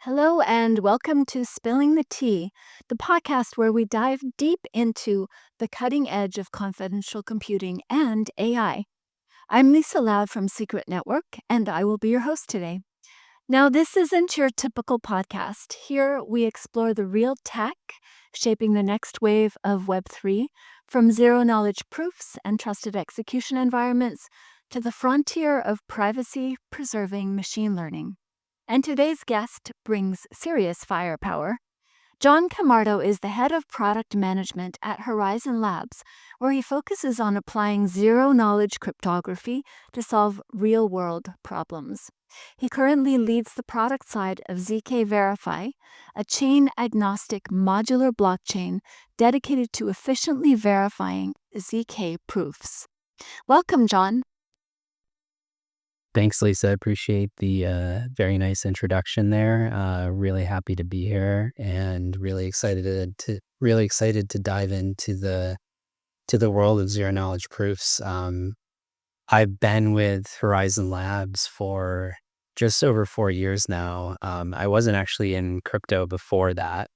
Hello, and welcome to Spilling the Tea, the podcast where we dive deep into the cutting edge of confidential computing and AI. I'm Lisa Loud from Secret Network, and I will be your host today. Now, this isn't your typical podcast. Here, we explore the real tech shaping the next wave of Web3, from zero knowledge proofs and trusted execution environments to the frontier of privacy preserving machine learning. And today's guest brings serious firepower. John Camardo is the head of product management at Horizen Labs, where he focuses on applying zero-knowledge cryptography to solve real-world problems. He currently leads the product side of ZK Verify, a chain-agnostic modular blockchain dedicated to efficiently verifying ZK proofs. Welcome, John. Thanks, Lisa. I appreciate the very nice introduction there. Really happy to be here, and really excited to dive into the world of zero knowledge proofs. I've been with Horizen Labs for just over 4 years now. I wasn't actually in crypto before that.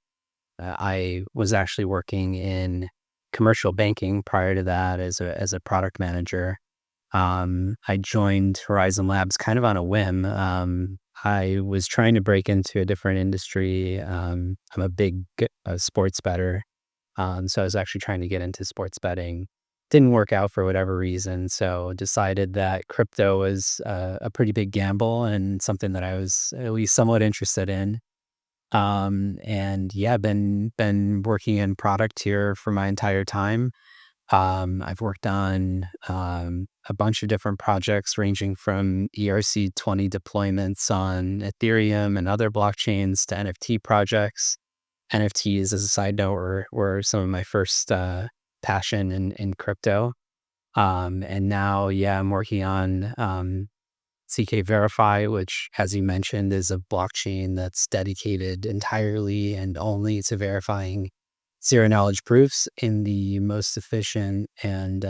I was actually working in commercial banking prior to that as a product manager. I joined Horizen Labs kind of on a whim. I was trying to break into a different industry. I'm a big sports bettor. So I was actually trying to get into sports betting. Didn't work out for whatever reason. So decided that crypto was a pretty big gamble and something that I was at least somewhat interested in. And yeah, been working in product here for my entire time. I've worked on a bunch of different projects ranging from ERC-20 deployments on Ethereum and other blockchains to NFT projects. NFTs, as a side note, were some of my first passion in crypto. And now, yeah, I'm working on ZK Verify, which, as you mentioned, is a blockchain that's dedicated entirely and only to verifying zero knowledge proofs in the most efficient and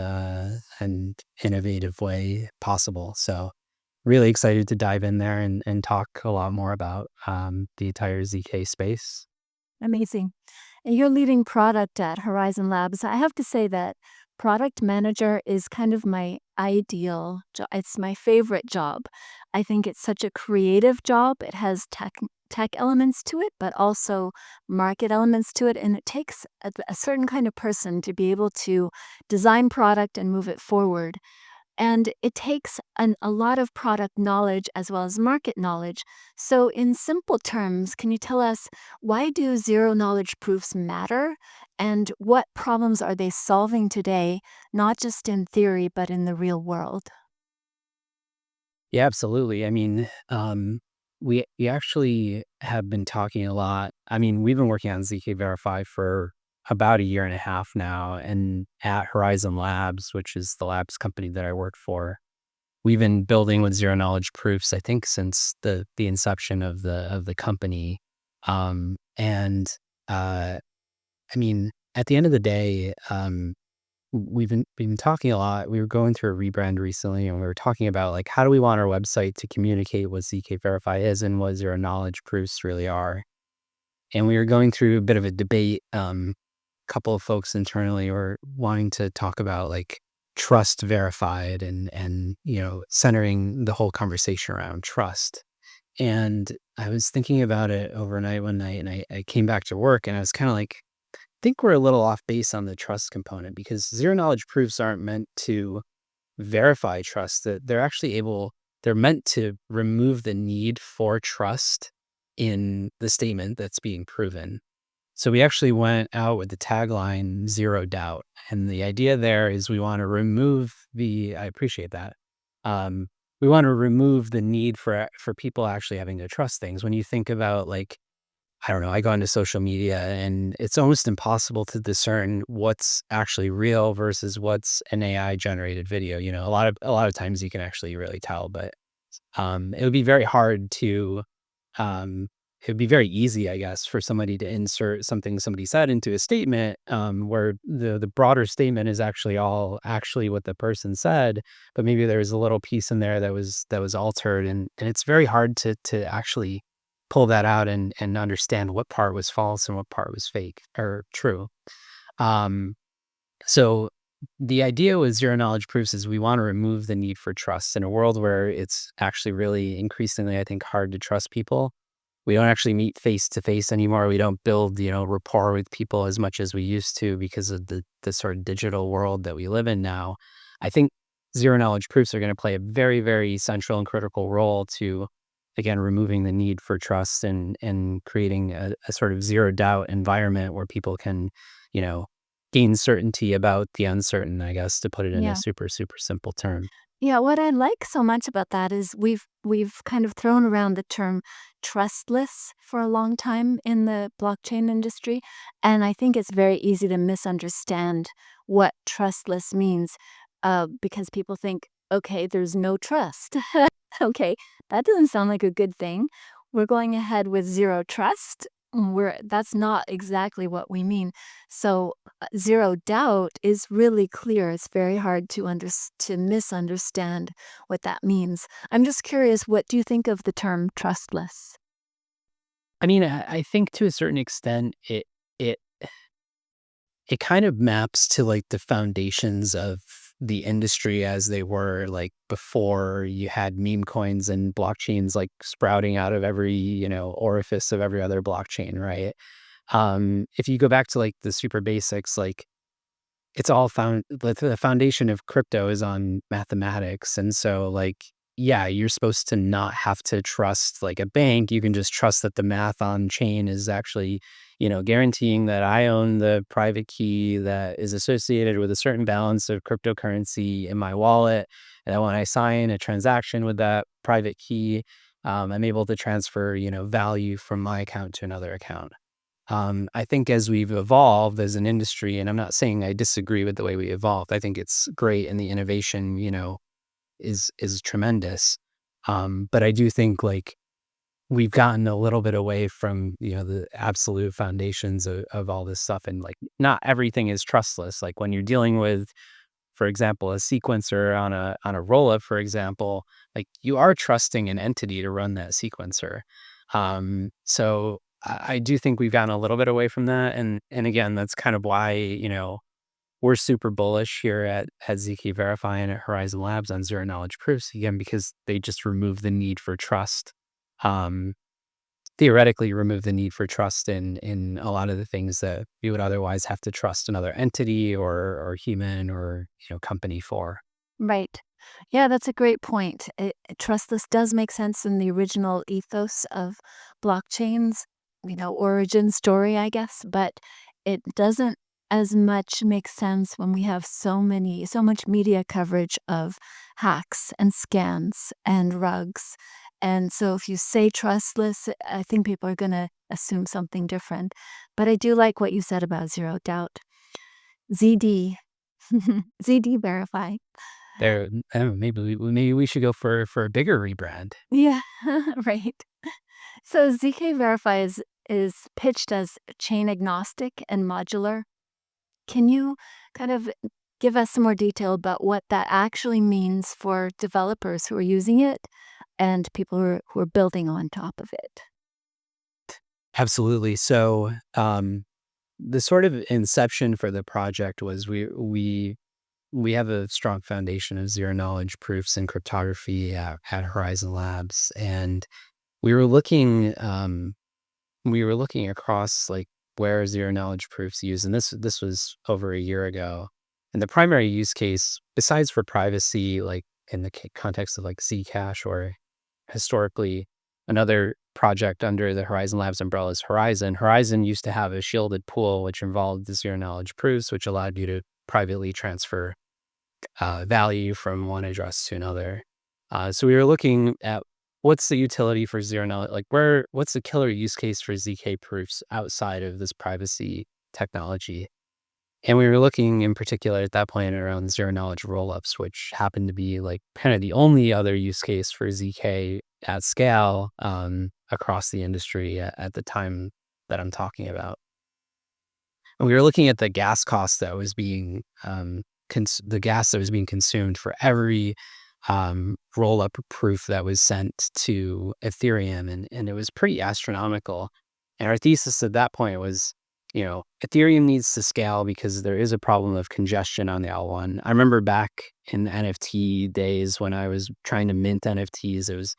innovative way possible. So really excited to dive in there and talk a lot more about the entire ZK space. Amazing. And you're leading product at Horizen Labs. I have to say that product manager is kind of my ideal job. It's my favorite job. I think it's such a creative job. It has tech elements to it, but also market elements to it. And it takes a certain kind of person to be able to design product and move it forward. And it takes a lot of product knowledge as well as market knowledge. So, in simple terms, can you tell us, why do zero knowledge proofs matter? And what problems are they solving today, not just in theory, but in the real world? Yeah, absolutely. I mean, we actually have been talking a lot. I mean, we've been working on ZK Verify for about a year and a half now, and at Horizen Labs, which is the labs company that I work for, we've been building with zero knowledge proofs, I think, since the inception of the company. And I mean, at the end of the day, we've been talking a lot. We were going through a rebrand recently, and we were talking about, like, how do we want our website to communicate what ZK Verify is and what zero knowledge proofs really are. And we were going through a bit of a debate. Couple of folks internally were wanting to talk about, like, trust verified and centering the whole conversation around trust. And I was thinking about it overnight one night, and I came back to work, and I was kind of like, think we're a little off base on the trust component, because zero knowledge proofs aren't meant to verify trust. That they're meant to remove the need for trust in the statement that's being proven. So we actually went out with the tagline "Zero Doubt," and the idea there is we want to remove I appreciate that. We want to remove the need for people actually having to trust things. When you think about, like, I don't know, I go into social media and it's almost impossible to discern what's actually real versus what's an AI generated video. A lot of times you can actually really tell, but it would be very hard to it would be very easy, I guess, for somebody to insert something somebody said into a statement, where the broader statement is actually what the person said, but maybe there was a little piece in there that was altered, and it's very hard to actually pull that out and understand what part was false and what part was fake or true. Um, so the idea with zero knowledge proofs is we want to remove the need for trust in a world where it's actually really increasingly, I think, hard to trust people. We don't actually meet face to face anymore. We don't build, rapport with people as much as we used to because of the sort of digital world that we live in now. I think zero knowledge proofs are going to play a very, very central and critical role to, again, removing the need for trust and creating a sort of zero doubt environment where people can, you know, gain certainty about the uncertain, I guess, to put it in a Yeah. super, super simple term. Yeah, what I like so much about that is we've kind of thrown around the term trustless for a long time in the blockchain industry, and I think it's very easy to misunderstand what trustless means, because people think, okay, there's no trust. Okay, that doesn't sound like a good thing. We're going ahead with zero trust. That's not exactly what we mean. So zero doubt is really clear. It's very hard to misunderstand what that means. I'm just curious, what do you think of the term trustless? I mean, I think to a certain extent, it it kind of maps to like the foundations of the industry as they were like before you had meme coins and blockchains like sprouting out of every, orifice of every other blockchain, right? If you go back to like the super basics, like it's all found the foundation of crypto is on mathematics. And so like, yeah, you're supposed to not have to trust like a bank. You can just trust that the math on chain is actually, guaranteeing that I own the private key that is associated with a certain balance of cryptocurrency in my wallet. And that when I sign a transaction with that private key, I'm able to transfer, value from my account to another account. I think as we've evolved as an industry, and I'm not saying I disagree with the way we evolved. I think it's great, and the innovation, is tremendous. But I do think like we've gotten a little bit away from the absolute foundations of all this stuff, and like not everything is trustless. Like when you're dealing with, for example, a sequencer on a rollup, for example, like you are trusting an entity to run that sequencer. So I do think we've gotten a little bit away from that, and again, that's kind of why we're super bullish here at ZK Verify and at Horizen Labs on zero knowledge proofs again because they just remove the need for trust. Um, Theoretically, remove the need for trust in a lot of the things that you would otherwise have to trust another entity or human or company for. Right. Yeah, that's a great point. Trustless does make sense in the original ethos of blockchains, origin story, I guess, but it doesn't as much make sense when we have so much media coverage of hacks and scams and rugs. And so if you say trustless, I think people are going to assume something different. But I do like what you said about zero doubt. ZD, ZD verify. There, I don't know, maybe we should go for a bigger rebrand. Yeah, right. So ZK Verify is pitched as chain agnostic and modular. Can you kind of give us some more detail about what that actually means for developers who are using it and people who are building on top of it? Absolutely. So, the sort of inception for the project was we have a strong foundation of zero knowledge proofs in cryptography at Horizen Labs, and we were looking across like where zero knowledge proofs used, and this was over a year ago. And the primary use case, besides for privacy, like in the context of like Zcash or historically another project under the Horizen Labs umbrella is Horizen. Horizen used to have a shielded pool which involved the zero knowledge proofs, which allowed you to privately transfer value from one address to another. So we were looking at what's the utility for zero knowledge, like what's the killer use case for ZK proofs outside of this privacy technology. And we were looking in particular at that point around zero knowledge rollups, which happened to be like kind of the only other use case for ZK at scale across the industry at the time that I'm talking about. And we were looking at the gas cost that was being the gas that was being consumed for every roll up proof that was sent to Ethereum, and it was pretty astronomical. And our thesis at that point was, Ethereum needs to scale because there is a problem of congestion on the L1. I remember back in NFT days when I was trying to mint NFTs, it was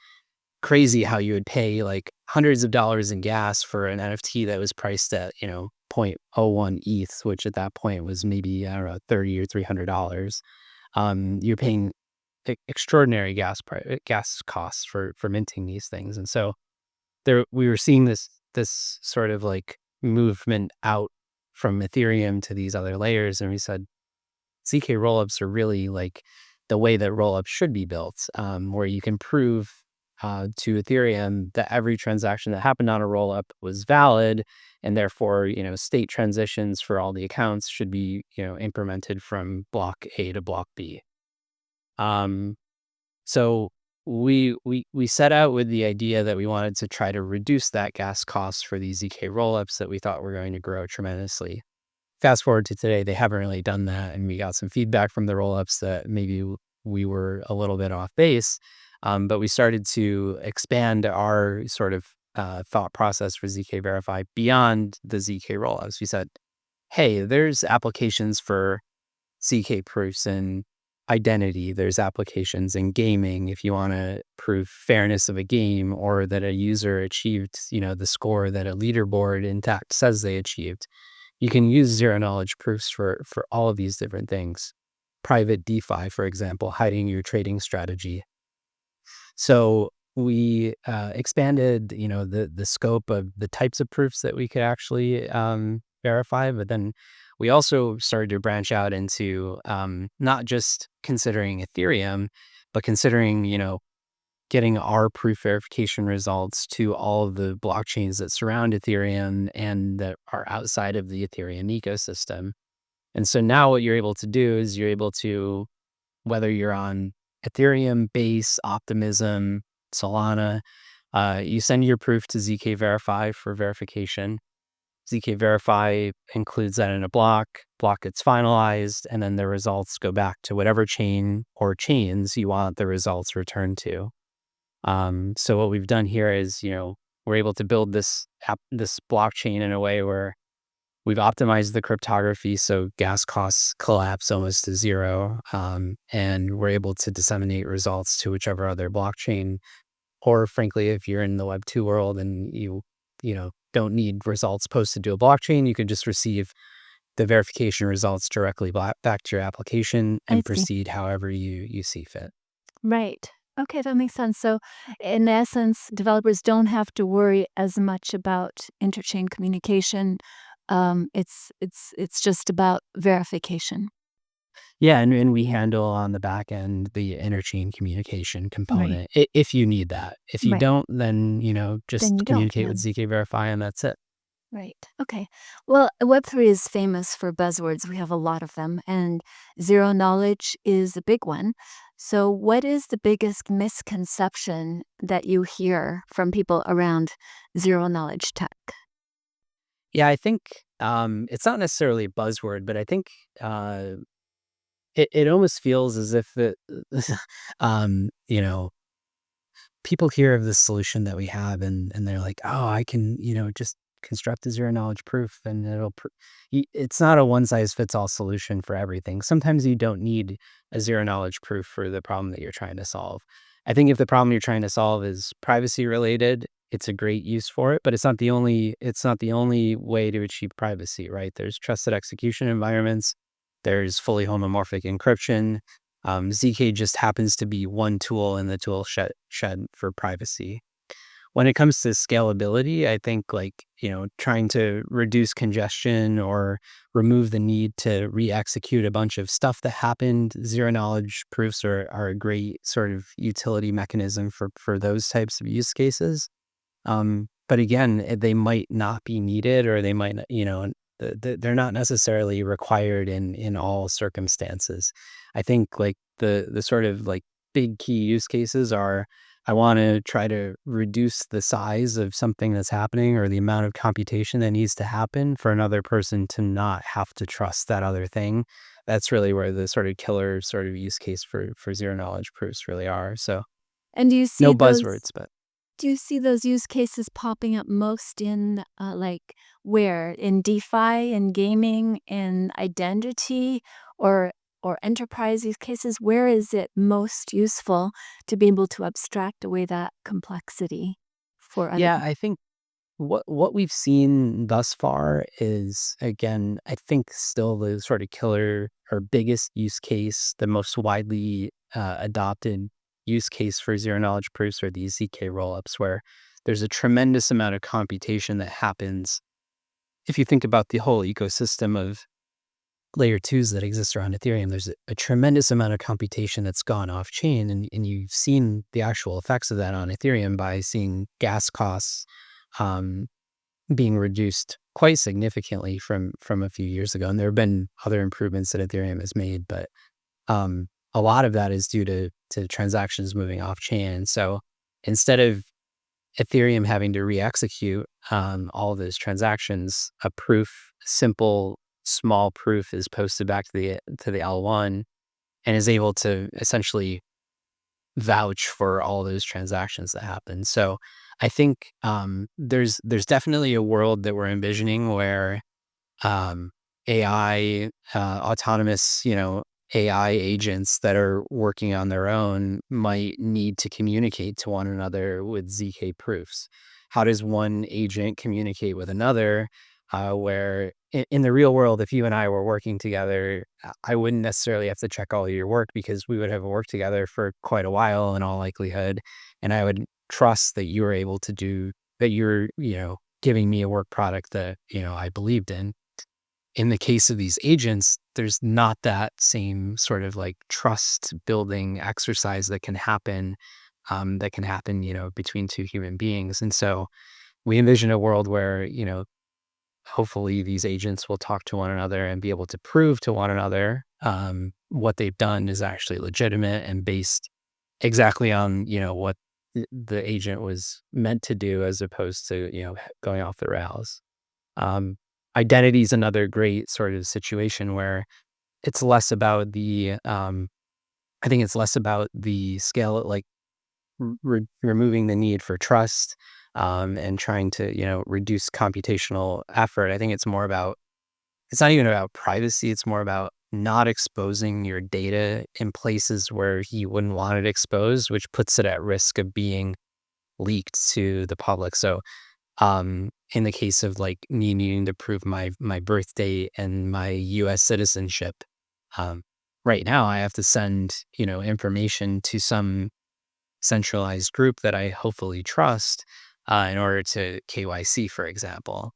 crazy how you would pay like hundreds of dollars in gas for an NFT that was priced at, zero point zero 0.01 ETH, which at that point was maybe, I don't know, $30 or $300. You're paying extraordinary gas costs for minting these things. And so we were seeing this sort of like movement out from Ethereum to these other layers. And we said, ZK rollups are really like the way that rollups should be built, where you can prove to Ethereum that every transaction that happened on a rollup was valid, and therefore, state transitions for all the accounts should be, implemented from block A to block B. Um, so we set out with the idea that we wanted to try to reduce that gas cost for these ZK rollups that we thought were going to grow tremendously. Fast forward to today, they haven't really done that, and we got some feedback from the rollups that maybe we were a little bit off base. But we started to expand our sort of thought process for ZK Verify beyond the ZK rollups. We said, hey, there's applications for ZK proofs in identity. There's applications in gaming if you want to prove fairness of a game or that a user achieved, the score that a leaderboard intact says they achieved. You can use zero knowledge proofs for all of these different things. Private DeFi, for example, hiding your trading strategy. So we expanded, the scope of the types of proofs that we could actually verify, but then we also started to branch out into not just considering Ethereum, but considering, getting our proof verification results to all of the blockchains that surround Ethereum and that are outside of the Ethereum ecosystem. And so now what you're able to do is you're able to, whether you're on Ethereum, Base, Optimism, Solana, you send your proof to ZK Verify for verification. ZK Verify includes that in a block gets finalized, and then the results go back to whatever chain or chains you want the results returned to. So what we've done here is, we're able to build this blockchain in a way where we've optimized the cryptography so gas costs collapse almost to zero, and we're able to disseminate results to whichever other blockchain. Or frankly, if you're in the Web2 world and you don't need results posted to a blockchain, you can just receive the verification results directly back to your application I and see. proceed however you see fit. Right. Okay, that makes sense. So, in essence, developers don't have to worry as much about interchain communication. It's just about verification. Yeah, and we handle on the back end the interchain communication Right. component if you need that. If you Right. don't, then just Then you don't. communicate with ZK Verify and that's it. Right. Okay. Well, Web3 is famous for buzzwords. We have a lot of them, and zero knowledge is a big one. So, what is the biggest misconception that you hear from people around zero knowledge tech? Yeah, I think it's not necessarily a buzzword, but I think uh, it almost feels as if um, you know, people hear of this solution that we have and they're like, oh, I can, just construct a zero knowledge proof and it's not a one size fits all solution for everything. Sometimes you don't need a zero knowledge proof for the problem that you're trying to solve. I think if the problem you're trying to solve is privacy related, it's a great use for it, but it's not the only way to achieve privacy, right? There's trusted execution environments, there's fully homomorphic encryption. ZK just happens to be one tool in the tool shed for privacy. When it comes to scalability, I think trying to reduce congestion or remove the need to re-execute a bunch of stuff that happened, zero knowledge proofs are a great sort of utility mechanism for those types of use cases. But again, they might not be needed or they might not, they're not necessarily required in all circumstances. I think the sort of like big key use cases are I want to try to reduce the size of something that's happening or the amount of computation that needs to happen for another person to not have to trust that other thing. That's really where the sort of killer sort of use case for zero knowledge proofs really are. So And no buzzwords, but do you see those use cases popping up most in, like, where? In DeFi, in gaming, in identity, or enterprise use cases? Where is it most useful to be able to abstract away that complexity for other yeah, people? I think what we've seen thus far is, again, I think still the sort of killer or biggest use case, the most widely adopted use case for zero knowledge proofs are these ZK rollups, where there's a tremendous amount of computation that happens. If you think about the whole ecosystem of layer twos that exist around Ethereum, there's a tremendous amount of computation that's gone off chain, and you've seen the actual effects of that on Ethereum by seeing gas costs um, being reduced quite significantly from a few years ago. And there have been other improvements that Ethereum has made, but a lot of that is due to transactions moving off chain. So instead of Ethereum having to re-execute all of those transactions, a proof, simple, small proof is posted back to the L1 and is able to essentially vouch for all those transactions that happen. So I think there's definitely a world that we're envisioning where um, AI, autonomous, AI agents that are working on their own might need to communicate to one another with ZK proofs. How does one agent communicate with another? Where in the real world, if you and I were working together, I wouldn't necessarily have to check all of your work because we would have worked together for quite a while in all likelihood. And I would trust that you were able to do that. You're, giving me a work product that, I believed in. In the case of these agents, there's not that same sort of like trust building exercise that can happen, between two human beings. And so we envision a world where, hopefully these agents will talk to one another and be able to prove to one another what they've done is actually legitimate and based exactly on, what the agent was meant to do as opposed to, going off the rails. Um, Identity is another great sort of situation where it's less about I think it's less about the scale, like removing the need for trust, and trying to, reduce computational effort. I think it's not even about privacy. It's more about not exposing your data in places where you wouldn't want it exposed, which puts it at risk of being leaked to the public. So in the case of like me needing to prove my birth date and my US citizenship, um, right now I have to send, information to some centralized group that I hopefully trust in order to KYC, for example.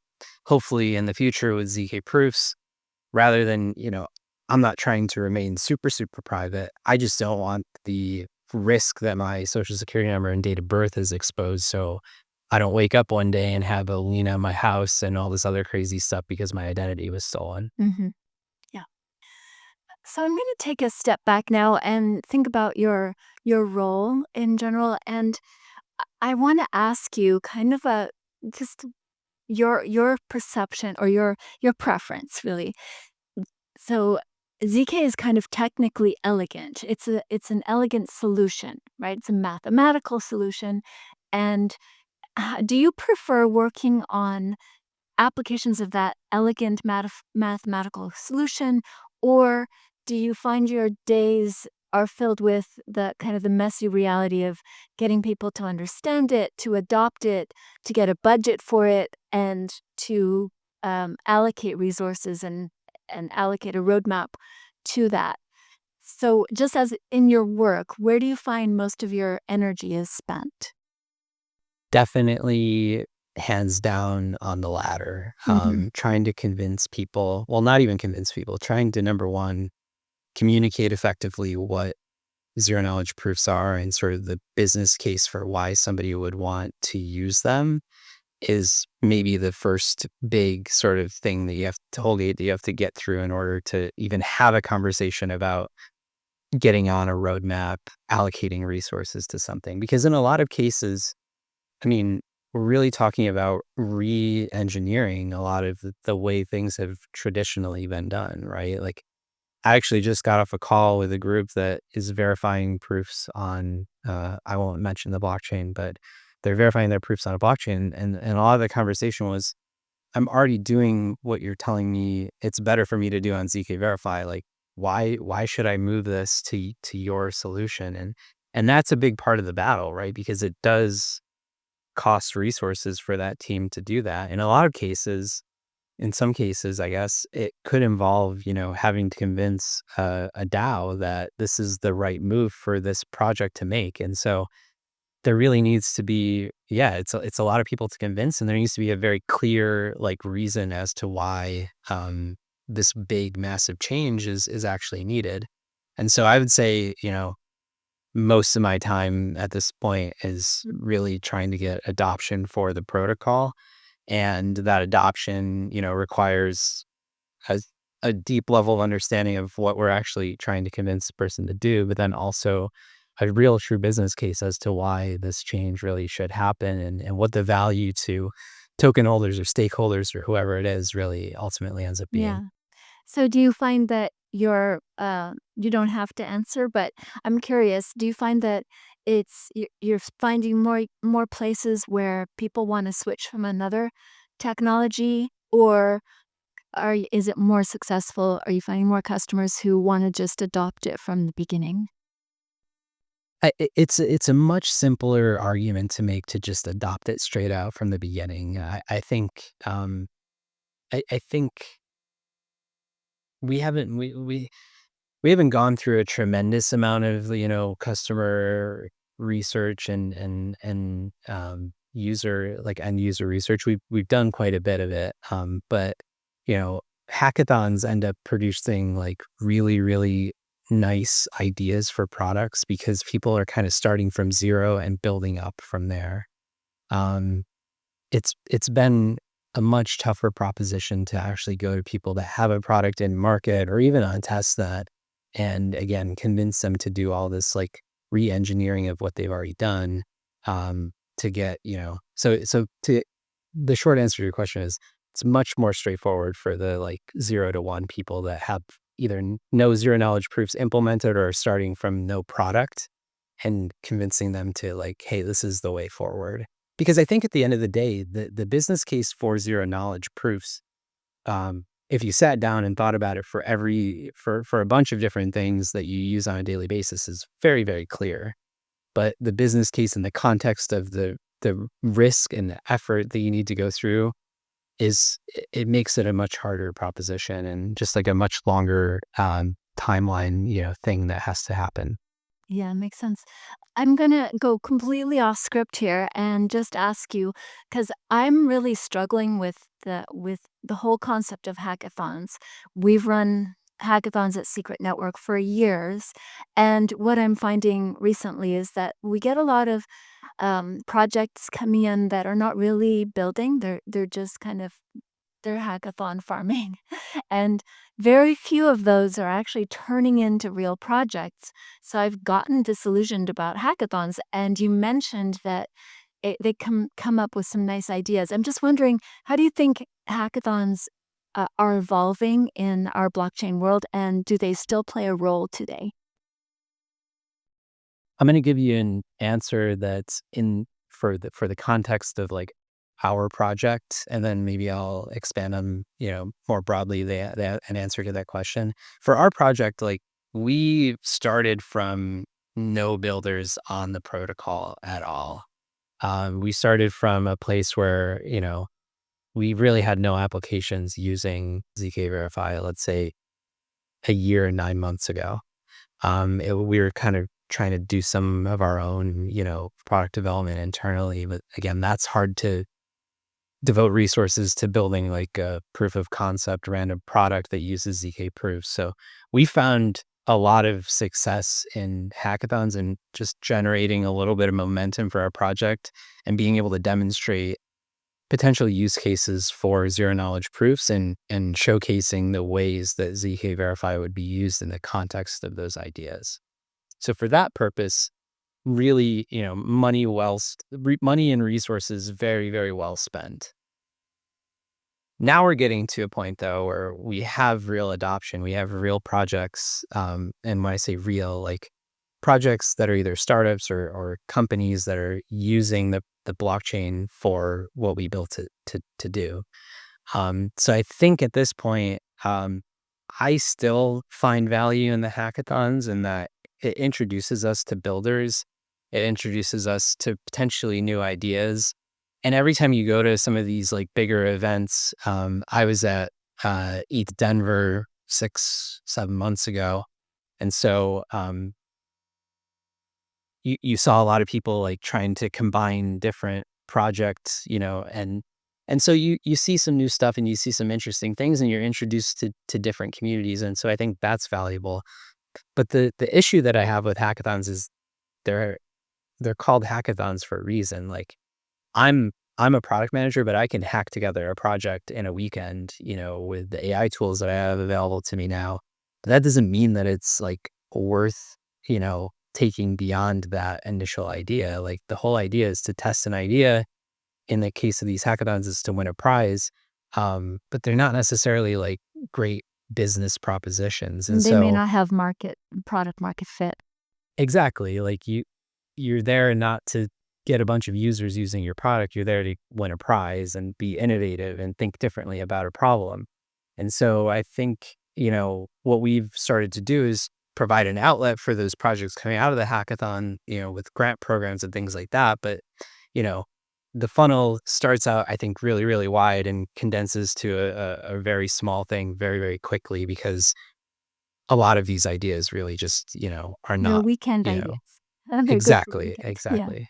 Hopefully in the future with ZK proofs, rather than, I'm not trying to remain super, super private. I just don't want the risk that my social security number and date of birth is exposed. So I don't wake up one day and have a lien on my house and all this other crazy stuff because my identity was stolen. Mhm. Yeah. So I'm going to take a step back now and think about your role in general, and I want to ask you kind of a just your perception or your preference really. So ZK is kind of technically elegant. It's an elegant solution, right? It's a mathematical solution. And do you prefer working on applications of that elegant mathematical solution, or do you find your days are filled with the kind of the messy reality of getting people to understand it, to adopt it, to get a budget for it, and to allocate resources and allocate a roadmap to that? So, just as in your work, where do you find most of your energy is spent? Definitely hands down on the latter. Hmm. Trying to convince people, well, not even convince people, trying to number one, communicate effectively what zero knowledge proofs are and sort of the business case for why somebody would want to use them is maybe the first big sort of thing that you have to get through in order to even have a conversation about getting on a roadmap, allocating resources to something. Because in a lot of cases, I mean, we're really talking about re-engineering a lot of the way things have traditionally been done, right? Like, I actually just got off a call with a group that is verifying proofs on, I won't mention the blockchain, but they're verifying their proofs on a blockchain. And a lot of the conversation was, I'm already doing what you're telling me it's better for me to do on ZK Verify. Like, why should I move this to your solution? And that's a big part of the battle, right? Because it does cost resources for that team to do that. In a lot of cases, in some cases, I guess it could involve, having to convince a DAO that this is the right move for this project to make. And so there really needs to be, yeah, it's a lot of people to convince, and there needs to be a very clear like reason as to why this big massive change is actually needed. And so I would say, most of my time at this point is really trying to get adoption for the protocol, and that adoption, requires a, a deep level of understanding of what we're actually trying to convince the person to do, but then also a real true business case as to why this change really should happen, and what the value to token holders or stakeholders or whoever it is really ultimately ends up being. Yeah. So do you find that you don't have to answer, but I'm curious, do you find that you're finding more places where people wanna switch from another technology, or is it more successful? Are you finding more customers who wanna just adopt it from the beginning? It's a much simpler argument to make to just adopt it straight out from the beginning. I think I think we haven't we haven't gone through a tremendous amount of, customer research and user like end user research. We've done quite a bit of it, but you know, hackathons end up producing like really really nice ideas for products because people are kind of starting from zero and building up from there. Um, it's been a much tougher proposition to actually go to people that have a product in market or even on test that, and again, convince them to do all this like re-engineering of what they've already done, to get, so to the short answer to your question is it's much more straightforward for the like 0 to 1 people that have either no zero knowledge proofs implemented or are starting from no product, and convincing them to like, hey, this is the way forward. Because I think at the end of the day, the business case for zero knowledge proofs, if you sat down and thought about it for for a bunch of different things that you use on a daily basis, is very, very clear. But the business case in the context of the risk and the effort that you need to go through it makes it a much harder proposition and just like a much longer timeline, thing that has to happen. Yeah, makes sense. I'm gonna go completely off script here and just ask you, because I'm really struggling with the whole concept of hackathons. We've run hackathons at Secret Network for years, and what I'm finding recently is that we get a lot of projects coming in that are not really building. They're just kind of they're hackathon farming. And very few of those are actually turning into real projects. So I've gotten disillusioned about hackathons. And you mentioned that they come up with some nice ideas. I'm just wondering, how do you think hackathons are evolving in our blockchain world, and do they still play a role today? I'm going to give you an answer that's in for the context of like our project, and then maybe I'll expand on more broadly an answer to that question. For our project, like we started from no builders on the protocol at all. We started from a place where we really had no applications using ZK Verify. Let's say a year and 9 months ago. We were kind of trying to do some of our own, product development internally. But again, that's hard to devote resources to building like a proof of concept random product that uses ZK proofs. So we found a lot of success in hackathons and just generating a little bit of momentum for our project and being able to demonstrate potential use cases for zero knowledge proofs and showcasing the ways that ZK Verify would be used in the context of those ideas. So for that purpose, really, money and resources very, very well spent. Now we're getting to a point though where we have real adoption, we have real projects, and when I say real, like projects that are either startups or companies that are using the blockchain for what we built it to do. So I think at this point, I still find value in the hackathons in that it introduces us to builders, it introduces us to potentially new ideas. And every time you go to some of these like bigger events, I was at ETH Denver 6, 7 months ago. And so you saw a lot of people like trying to combine different projects, and so you see some new stuff and you see some interesting things and you're introduced to different communities. And so I think that's valuable. But the issue that I have with hackathons is they're they're called hackathons for a reason. Like I'm I'm a product manager, but I can hack together a project in a weekend, with the AI tools that I have available to me now. But that doesn't mean that it's like worth, taking beyond that initial idea. Like the whole idea is to test an idea. In the case of these hackathons, is to win a prize. But they're not necessarily like great business propositions. And They may so not have product market fit. exactly, like you're there not to get a bunch of users using your product. You're there to win a prize and be innovative and think differently about a problem. And so I think, what we've started to do is provide an outlet for those projects coming out of the hackathon, with grant programs and things like that. But, you know, the funnel starts out, I think, really, really wide and condenses to a very small thing very, very quickly because a lot of these ideas really just, are They're not, weekend you know, ideas. They're good for exactly, weekend. Yeah. exactly.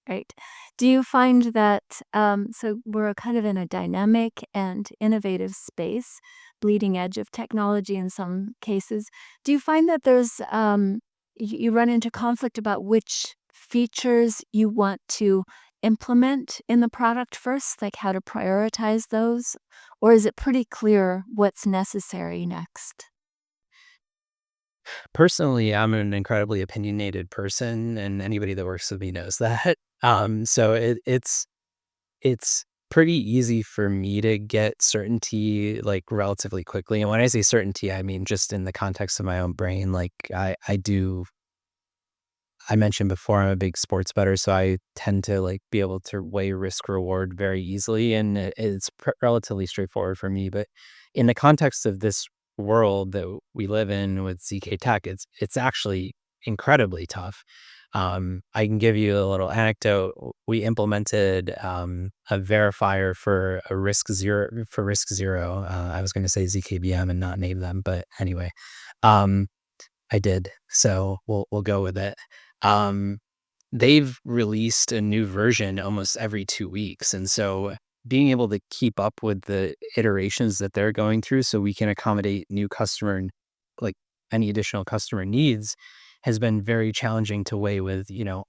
Right. Do you find that, so we're kind of in a dynamic and innovative space, bleeding edge of technology in some cases. Do you find that you run into conflict about which features you want to implement in the product first, like how to prioritize those? Or is it pretty clear what's necessary next? Personally, I'm an incredibly opinionated person, and anybody that works with me knows that. So it's pretty easy for me to get certainty like relatively quickly. And when I say certainty, I mean just in the context of my own brain. Like I mentioned before, I'm a big sports bettor, so I tend to like be able to weigh risk reward very easily, and it's relatively straightforward for me. But in the context of this world that we live in with ZK Tech, it's actually incredibly tough. I can give you a little anecdote. We implemented a verifier for a risk zero. I was going to say ZKBM and not name them, but anyway, um, I did. So we'll go with it. Um, they've released a new version almost every 2 weeks, and so being able to keep up with the iterations that they're going through so we can accommodate new like, any additional customer needs has been very challenging to weigh with,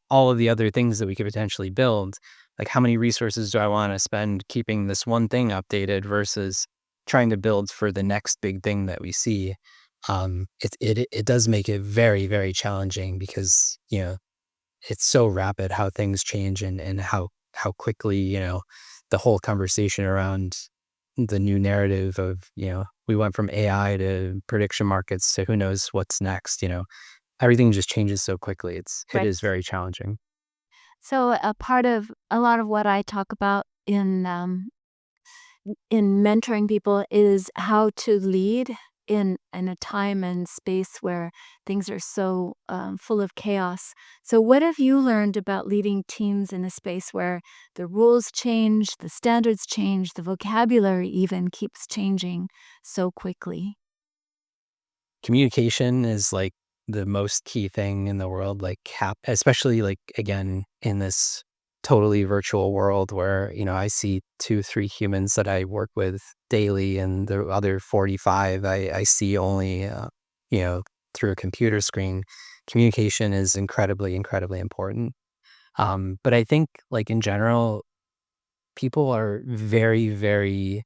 all of the other things that we could potentially build. Like, how many resources do I wanna spend keeping this one thing updated versus trying to build for the next big thing that we see? It does make it very, very challenging because, it's so rapid how things change and how quickly, the whole conversation around the new narrative of, we went from AI to prediction markets to who knows what's next, everything just changes so quickly. It Right. is very challenging. So a lot of what I talk about in mentoring people is how to lead in a time and space where things are so full of chaos. So, what have you learned about leading teams in a space where the rules change, the standards change, the vocabulary even keeps changing so quickly? Communication is like the most key thing in the world, like especially like again in this totally virtual world where, I see 2, 3 humans that I work with daily and the other 45 I see only, you know, through a computer screen. Communication is incredibly, incredibly important. But I think like in general, people are very, very,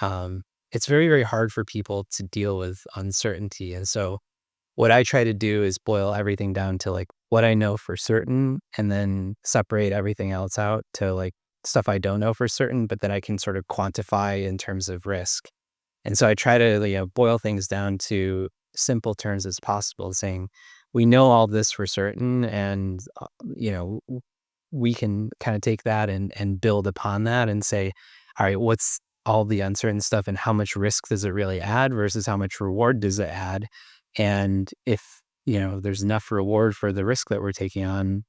it's very, very hard for people to deal with uncertainty. And so what I try to do is boil everything down to like what I know for certain and then separate everything else out to like stuff I don't know for certain, but that I can sort of quantify in terms of risk. And so I try to, boil things down to simple terms as possible, saying, we know all this for certain, and, we can kind of take that and build upon that and say, all right, what's all the uncertain stuff and how much risk does it really add versus how much reward does it add? And if, there's enough reward for the risk that we're taking on,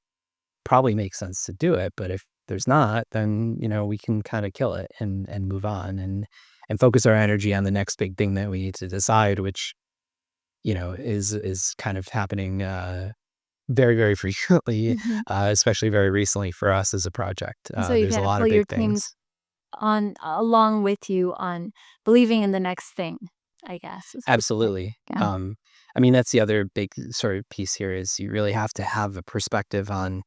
probably makes sense to do it. But if there's not, then, we can kind of kill it and move on and focus our energy on the next big thing that we need to decide, which, is kind of happening very, very frequently, Mhm. especially very recently for us as a project. And so you There's a kinda lot pull of your big teams things. on along with you on believing in the next thing, I guess, is what you're saying. Absolutely. Yeah. I mean, that's the other big sort of piece here is you really have to have a perspective on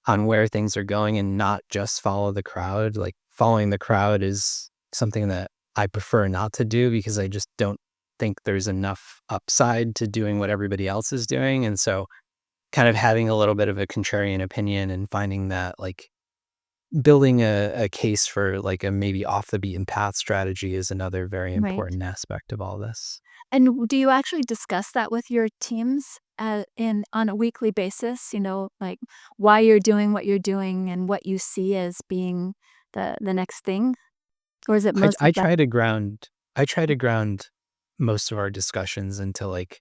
where things are going and not just follow the crowd. Like following the crowd is something that I prefer not to do because I just don't think there's enough upside to doing what everybody else is doing. And so kind of having a little bit of a contrarian opinion and finding that like building a case for like a maybe off the beaten path strategy is another very Right. important aspect of all this. And do you actually discuss that with your teams, in on a weekly basis, like, why you're doing what you're doing and what you see as being the next thing? Or is it I mostly I just try to ground I try to ground most of our discussions into like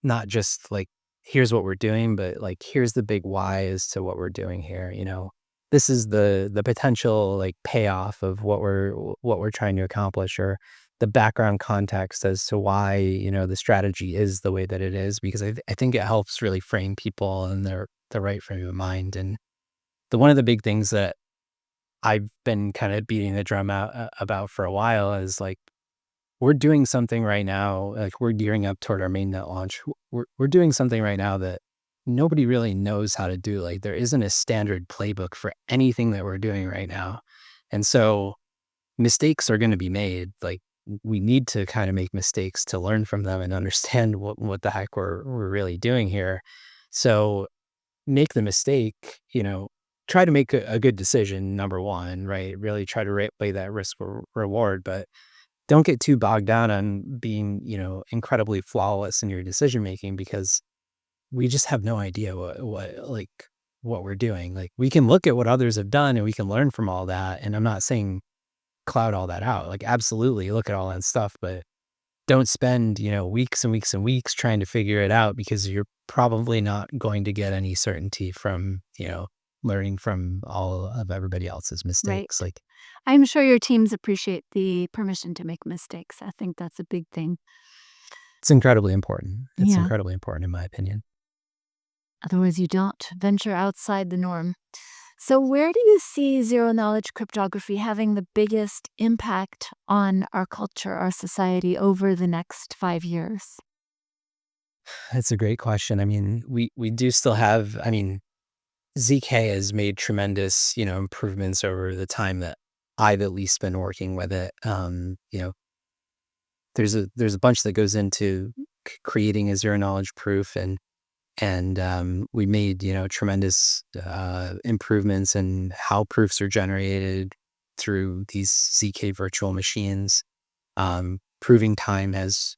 not just like here's what we're doing, but like here's the big why as to what we're doing here, you know. This is the potential like payoff of what we're trying to accomplish or the background context as to why, the strategy is the way that it is because I think it helps really frame people in the right frame of mind and the one of the big things that I've been kind of beating the drum out about for a while is like we're doing something right now, like we're gearing up toward our mainnet launch. We're doing something right now that nobody really knows how to do. Like there isn't a standard playbook for anything that we're doing right now. And so mistakes are going to be made. Like we need to kind of make mistakes to learn from them and understand what the heck we're really doing here. So make the mistake, try to make a good decision, number one, right? Really try to weigh that risk reward, but don't get too bogged down on being, incredibly flawless in your decision making because we just have no idea what we're doing. Like we can look at what others have done and we can learn from all that. And I'm not saying cloud all that out. Like absolutely look at all that stuff, but don't spend, weeks and weeks and weeks trying to figure it out because you're probably not going to get any certainty from, learning from all of everybody else's right. mistakes. Like I'm sure your teams appreciate the permission to make mistakes. I think that's a big thing. it's incredibly important. It's Yeah. incredibly important in my opinion. Otherwise, you don't venture outside the norm. So, where do you see zero knowledge cryptography having the biggest impact on our culture, our society over the next 5 years? That's a great question. I mean, we do still have I mean, ZK has made tremendous, improvements over the time that I've at least been working with it. There's a bunch that goes into creating a zero knowledge proof and we made, tremendous improvements in how proofs are generated through these ZK virtual machines. Proving time has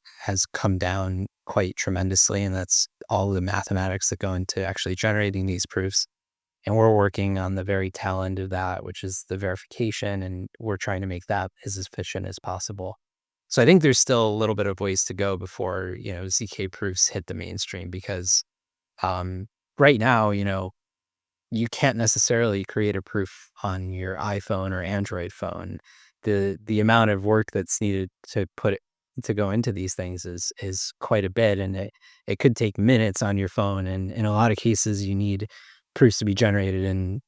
come down quite tremendously, and that's all the mathematics that go into actually generating these proofs. And we're working on the very tail end of that, which is the verification, and we're trying to make that as efficient as possible. So I think there's still a little bit of ways to go before, ZK proofs hit the mainstream because um, right now, you can't necessarily create a proof on your iPhone or Android phone. The amount of work that's needed to go into these things is quite a bit, and it could take minutes on your phone. And in a lot of cases, you need proofs to be generated in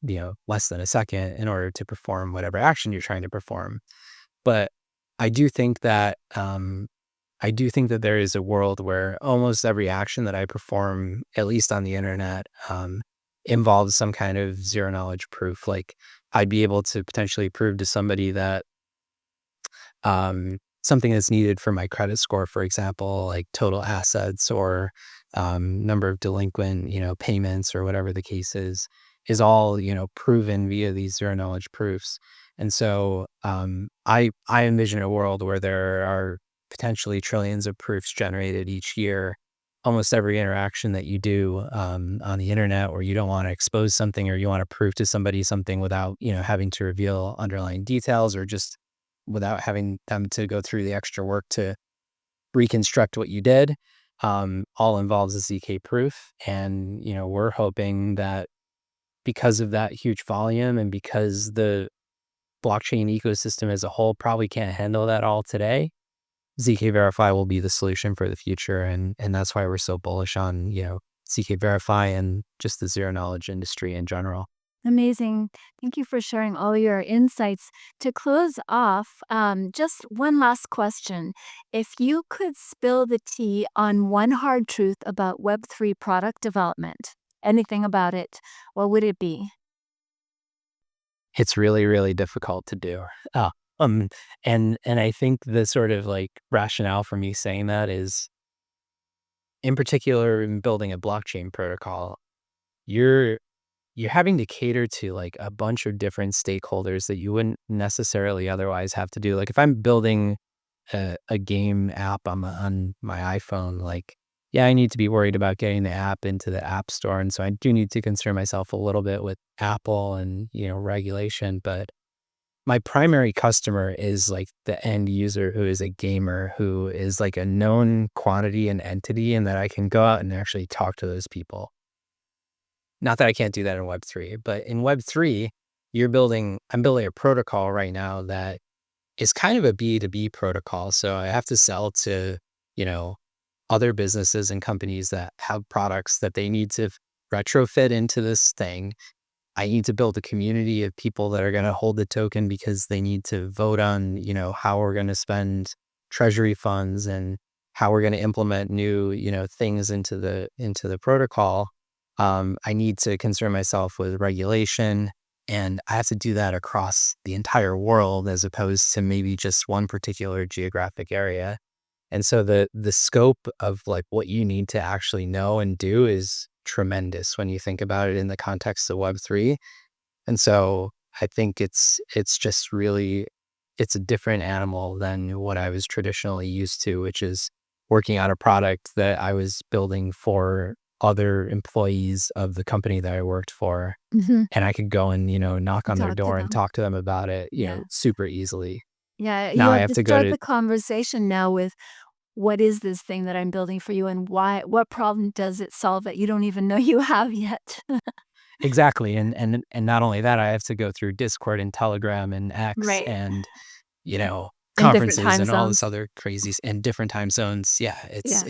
less than a second in order to perform whatever action you're trying to perform. But I do think that there is a world where almost every action that I perform, at least on the internet, involves some kind of zero knowledge proof. Like I'd be able to potentially prove to somebody that something that's needed for my credit score, for example, like total assets or number of delinquent, payments or whatever the case is all, proven via these zero knowledge proofs. And so I envision a world where there are potentially trillions of proofs generated each year. Almost every interaction that you do on the internet, where you don't want to expose something or you want to prove to somebody something without, having to reveal underlying details or just without having them to go through the extra work to reconstruct what you did, all involves a ZK proof. And, we're hoping that because of that huge volume and because the blockchain ecosystem as a whole probably can't handle that all today, ZK Verify will be the solution for the future. And that's why we're so bullish on, ZK Verify and just the zero knowledge industry in general. Amazing. Thank you for sharing all your insights. To close off, just one last question. If you could spill the tea on one hard truth about Web3 product development, anything about it, what would it be? It's really, really difficult to do. Uh, um, and I think the sort of like rationale for me saying that is, in particular, in building a blockchain protocol, you're you're having to cater to like a bunch of different stakeholders that you wouldn't necessarily otherwise have to do. Like if I'm building a game app on my iPhone, like yeah, I need to be worried about getting the app into the App Store, and so I do need to concern myself a little bit with Apple and regulation. But my primary customer is like the end user who is a gamer who is like a known quantity and entity, and that I can go out and actually talk to those people. Not that I can't do that in Web3, but in Web3, I'm building a protocol right now that is kind of a B2B protocol. So I have to sell to, you know, other businesses and companies that have products that they need to retrofit into this thing. I need to build a community of people that are going to hold the token because they need to vote on, how we're going to spend treasury funds and how we're going to implement new, things into the protocol. I need to concern myself with regulation, and I have to do that across the entire world as opposed to maybe just one particular geographic area. And so the scope of like what you need to actually know and do is tremendous when you think about it in the context of Web3. And so I think it's just really it's a different animal than what I was traditionally used to, which is working on a product that I was building for other employees of the company that I worked for. Mhm. And I could go and, knock on their Talk to door and them. talk to them about it, Yeah. super easily. Yeah, you Now I have have to to go start to the conversation now with, "What is this thing that I'm building for you, and what problem does it solve that you don't even know you have yet?" exactly. And not only that, I have to go through Discord and Telegram and X Right. and, In different conferences time and all this zones. other crazy and different time zones. Yeah, Yeah.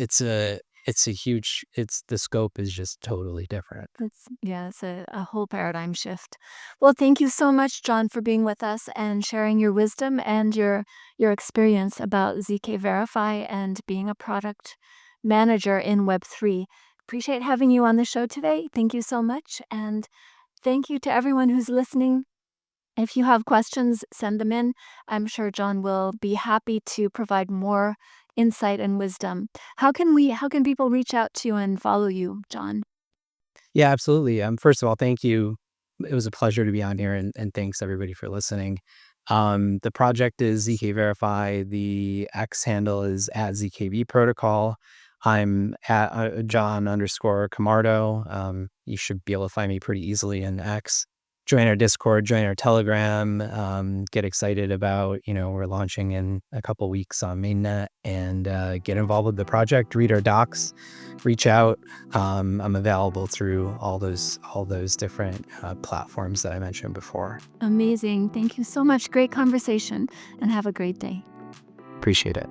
it's a huge it's the scope is just totally different. It's a whole paradigm shift. Well, thank you so much, John, for being with us and sharing your wisdom and your experience about ZK Verify and being a product manager in Web3. Appreciate having you on the show today. Thank you so much. And thank you to everyone who's listening. If you have questions, send them in. I'm sure John will be happy to provide more insight and wisdom. How can people reach out to you and follow you, John? Yeah, absolutely. First of all, thank you. It was a pleasure to be on here, and thanks everybody for listening. The project is ZK Verify. The X handle is at ZKB Protocol. I'm at John underscore Camardo. You should be able to find me pretty easily in X. Join our Discord, join our Telegram. Get excited about, we're launching in a couple weeks on mainnet, and get involved with the project. Read our docs, reach out. I'm available through all those different platforms that I mentioned before. Amazing. Thank you so much. Great conversation and have a great day. Appreciate it.